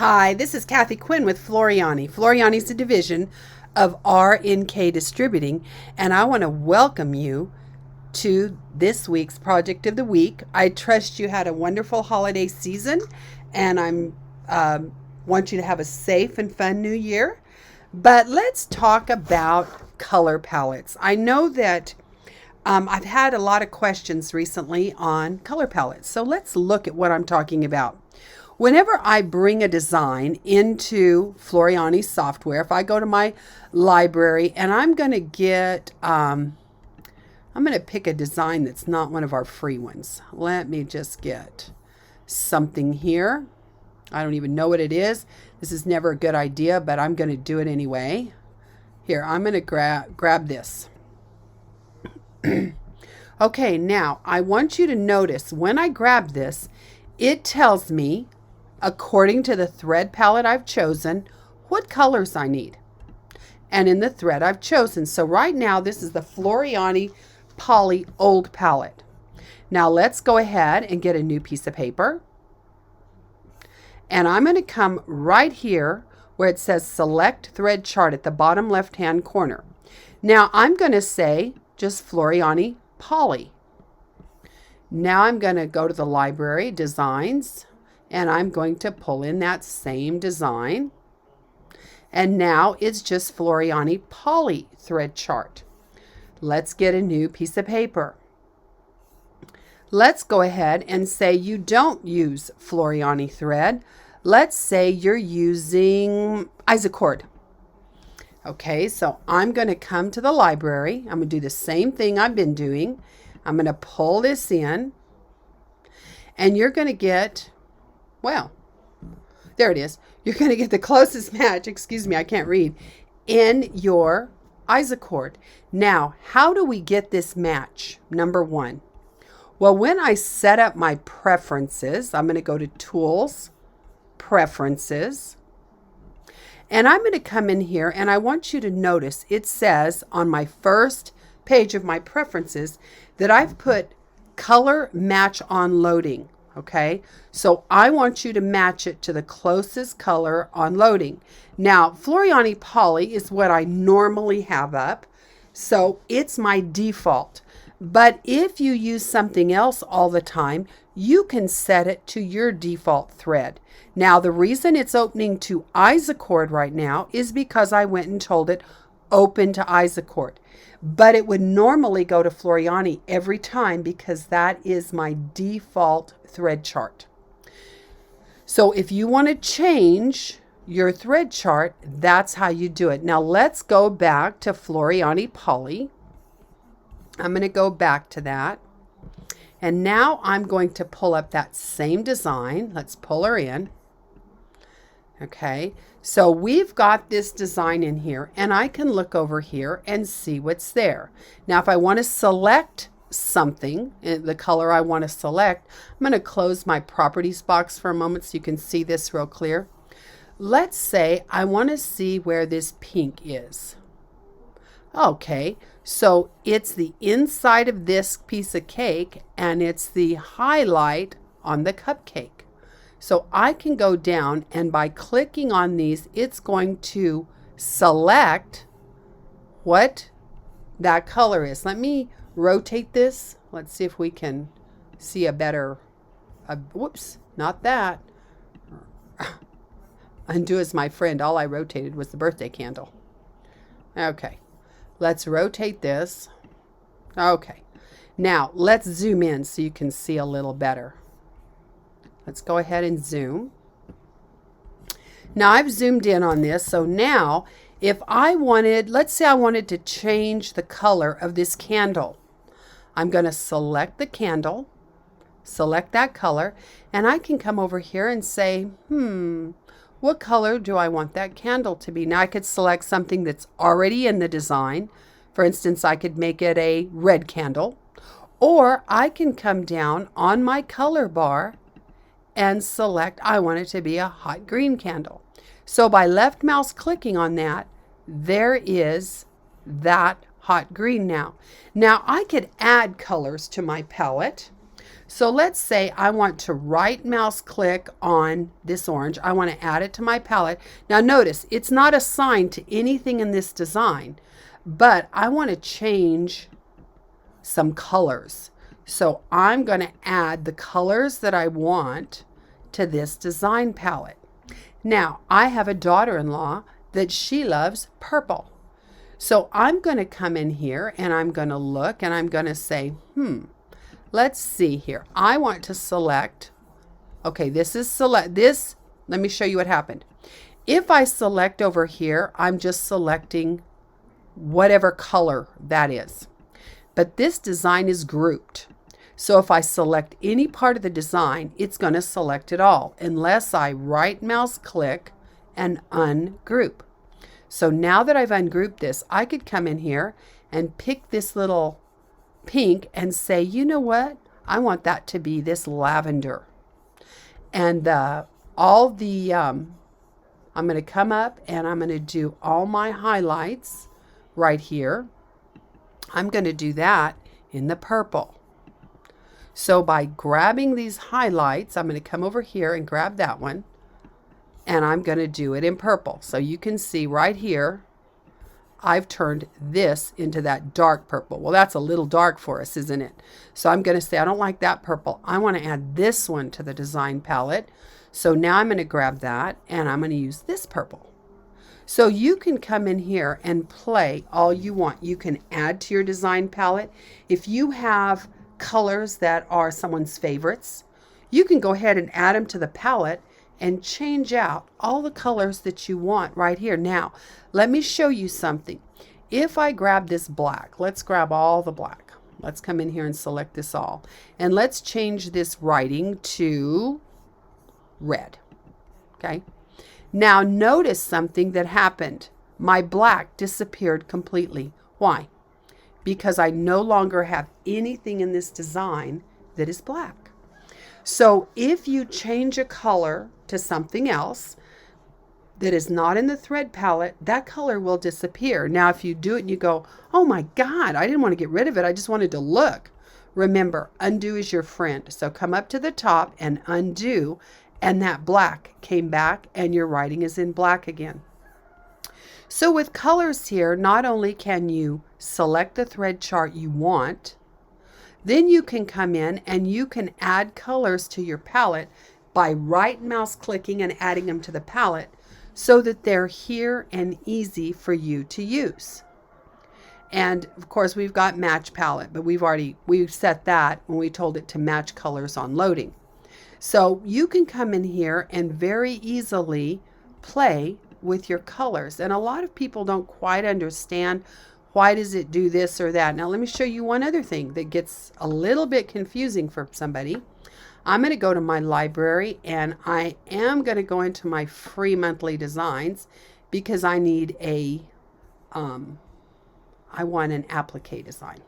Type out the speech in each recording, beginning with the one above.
Hi, this is Kathi Quinn with Floriani. Floriani is a division of R&K Distributing, and I want to welcome you to this week's Project of the Week. I trust you had a wonderful holiday season, and want you to have a safe and fun new year. But let's talk about color palettes. I know that I've had a lot of questions recently on color palettes, so let's look at what I'm talking about. Whenever I bring a design into Floriani software, if I go to my library and I'm going to pick a design that's not one of our free ones. Let me just get something here. I don't even know what it is. This is never a good idea, but I'm going to do it anyway. Here, I'm going to grab this. Okay, now I want you to notice when I grab this, it tells me, according to the thread palette I've chosen, what colors I need. And in the thread I've chosen. So right now, this is the Floriani Poly Old Palette. Now let's go ahead and get a new piece of paper. And I'm going to come right here where it says Select Thread Chart at the bottom left-hand corner. Now I'm going to say just Floriani Poly. Now I'm going to go to the library, Designs, and I'm going to pull in that same design. And now it's just Floriani Poly Thread Chart. Let's get a new piece of paper. Let's go ahead and say you don't use Floriani thread. Let's say you're using Isacord. Okay, so I'm going to come to the library. I'm going to do the same thing I've been doing. I'm going to pull this in. And you're going to get, well, there it is. You're going to get the closest match, excuse me, I can't read, in your Isacord. Now, how do we get this match? Number one. Well, when I set up my preferences, I'm going to go to Tools, Preferences, and I'm going to come in here and I want you to notice it says on my first page of my preferences that I've put color match on loading. Okay, so I want you to match it to the closest color on loading. Now, Floriani Poly is what I normally have up, so it's my default. But if you use something else all the time, you can set it to your default thread. Now, the reason it's opening to Isacord right now is because I went and told it open to Isacord. But it would normally go to Floriani every time because that is my default thread chart. So if you want to change your thread chart, that's how you do it. Now let's go back to Floriani Poly. I'm going to go back to that. And now I'm going to pull up that same design. Let's pull her in. Okay, so we've got this design in here and I can look over here and see what's there. Now, if I want to select something, the color I want to select, I'm going to close my properties box for a moment so you can see this real clear. Let's say I want to see where this pink is. Okay, so it's the inside of this piece of cake and it's the highlight on the cupcake. So I can go down and by clicking on these, it's going to select what that color is. Let me rotate this. Let's see if we can see a better, whoops, not that. Undo as my friend. All I rotated was the birthday candle. Okay, let's rotate this. Okay, now let's zoom in so you can see a little better. Let's go ahead and zoom. Now I've zoomed in on this. So now if I wanted, let's say I wanted to change the color of this candle. I'm going to select the candle, select that color, and I can come over here and say, what color do I want that candle to be? Now I could select something that's already in the design. For instance, I could make it a red candle, or I can come down on my color bar and select, I want it to be a hot green candle. So by left mouse clicking on that, there is that hot green now. Now I could add colors to my palette. So let's say I want to right mouse click on this orange. I want to add it to my palette. Now notice, it's not assigned to anything in this design, but I want to change some colors. So I'm going to add the colors that I want to this design palette. Now, I have a daughter-in-law that she loves purple. So I'm going to come in here and I'm going to look and I'm going to say, let's see here. I want to select, okay, this is select, this, let me show you what happened. If I select over here, I'm just selecting whatever color that is. But this design is grouped. So if I select any part of the design, it's going to select it all unless I right mouse click and ungroup. So now that I've ungrouped this, I could come in here and pick this little pink and say, you know what? I want that to be this lavender. And I'm going to come up and I'm going to do all my highlights right here. I'm going to do that in the purple. So by grabbing these highlights, I'm going to come over here and grab that one, and I'm going to do it in purple. So you can see right here, I've turned this into that dark purple. Well, that's a little dark for us, isn't it? So I'm going to say, I don't like that purple. I want to add this one to the design palette. So now I'm going to grab that, and I'm going to use this purple. So you can come in here and play all you want. You can add to your design palette. If you have colors that are someone's favorites, you can go ahead and add them to the palette and change out all the colors that you want right here. Now, let me show you something. If I grab this black, let's grab all the black. Let's come in here and select this all. And let's change this writing to red. Okay. Now notice something that happened. My black disappeared completely. Why? Because I no longer have anything in this design that is black. So if you change a color to something else that is not in the thread palette, that color will disappear. Now, if you do it and you go, oh my God, I didn't want to get rid of it. I just wanted to look. Remember, undo is your friend. So come up to the top and undo, and that black came back and your writing is in black again. So with colors here, not only can you select the thread chart you want, then you can come in and you can add colors to your palette by right mouse clicking and adding them to the palette so that they're here and easy for you to use. And of course we've got match palette, but we've set that when we told it to match colors on loading. So you can come in here and very easily play with your colors. And a lot of people don't quite understand why does it do this or that. Now let me show you one other thing that gets a little bit confusing for somebody. I'm going to go to my library and I am going to go into my free monthly designs because I need I want an applique design.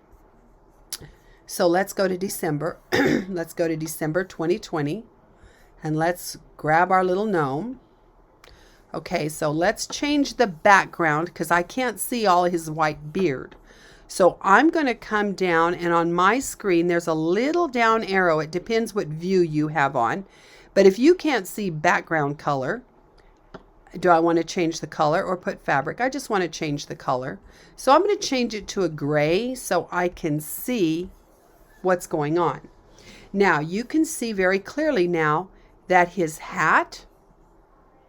So let's go to December. Let's go to December 2020 and let's grab our little gnome. Okay, so let's change the background because I can't see all his white beard. So I'm going to come down, and on my screen there's a little down arrow. It depends what view you have on. But if you can't see background color, do I want to change the color or put fabric? I just want to change the color. So I'm going to change it to a gray so I can see what's going on. Now you can see very clearly now that his hat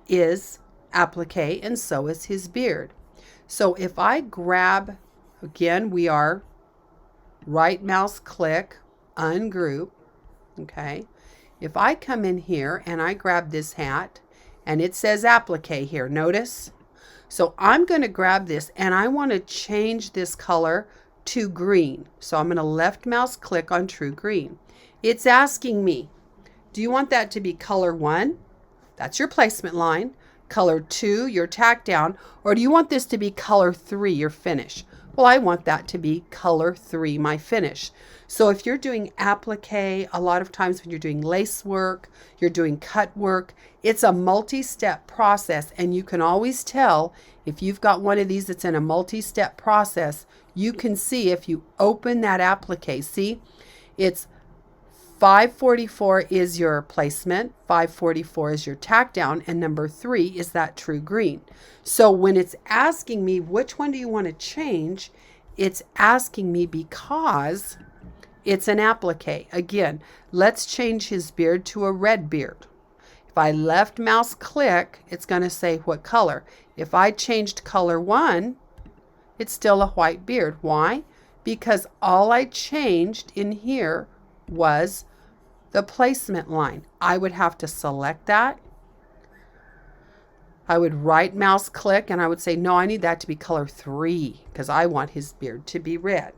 is applique and so is his beard. So if I grab, again, we are right mouse click, ungroup, okay? If I come in here and I grab this hat and it says applique here, notice? So I'm going to grab this and I want to change this color to green. So I'm going to left mouse click on true green. It's asking me, do you want that to be color 1? That's your placement line. Color 2, your tack down, or do you want this to be color 3, your finish? Well, I want that to be color 3, my finish. So if you're doing applique, a lot of times when you're doing lace work, you're doing cut work, it's a multi-step process, and you can always tell if you've got one of these that's in a multi-step process. You can see if you open that applique, see, it's 544 is your placement, 544 is your tack down, and number 3 is that true green. So when it's asking me which one do you want to change, it's asking me because it's an applique. Again, let's change his beard to a red beard. If I left mouse click, it's going to say what color. If I changed color 1, it's still a white beard. Why? Because all I changed in here was the placement line. I would have to select that. I would right mouse click and I would say, no, I need that to be color 3 because I want his beard to be red.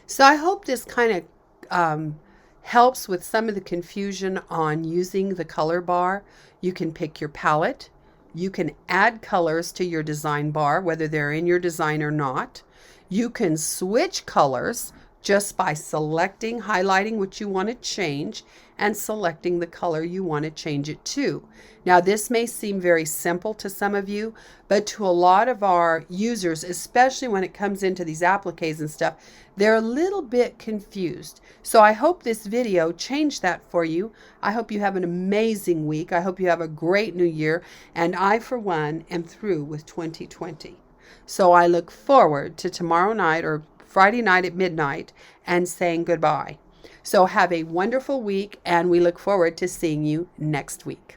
So I hope this kind of helps with some of the confusion on using the color bar. You can pick your palette. You can add colors to your design bar, whether they're in your design or not. You can switch colors just by selecting, highlighting what you want to change and selecting the color you want to change it to. Now, this may seem very simple to some of you, but to a lot of our users, especially when it comes into these appliques and stuff, they're a little bit confused. So I hope this video changed that for you. I hope you have an amazing week. I hope you have a great new year. And I, for one, am through with 2020. So I look forward to tomorrow night or Friday night at midnight and saying goodbye. So have a wonderful week, and we look forward to seeing you next week.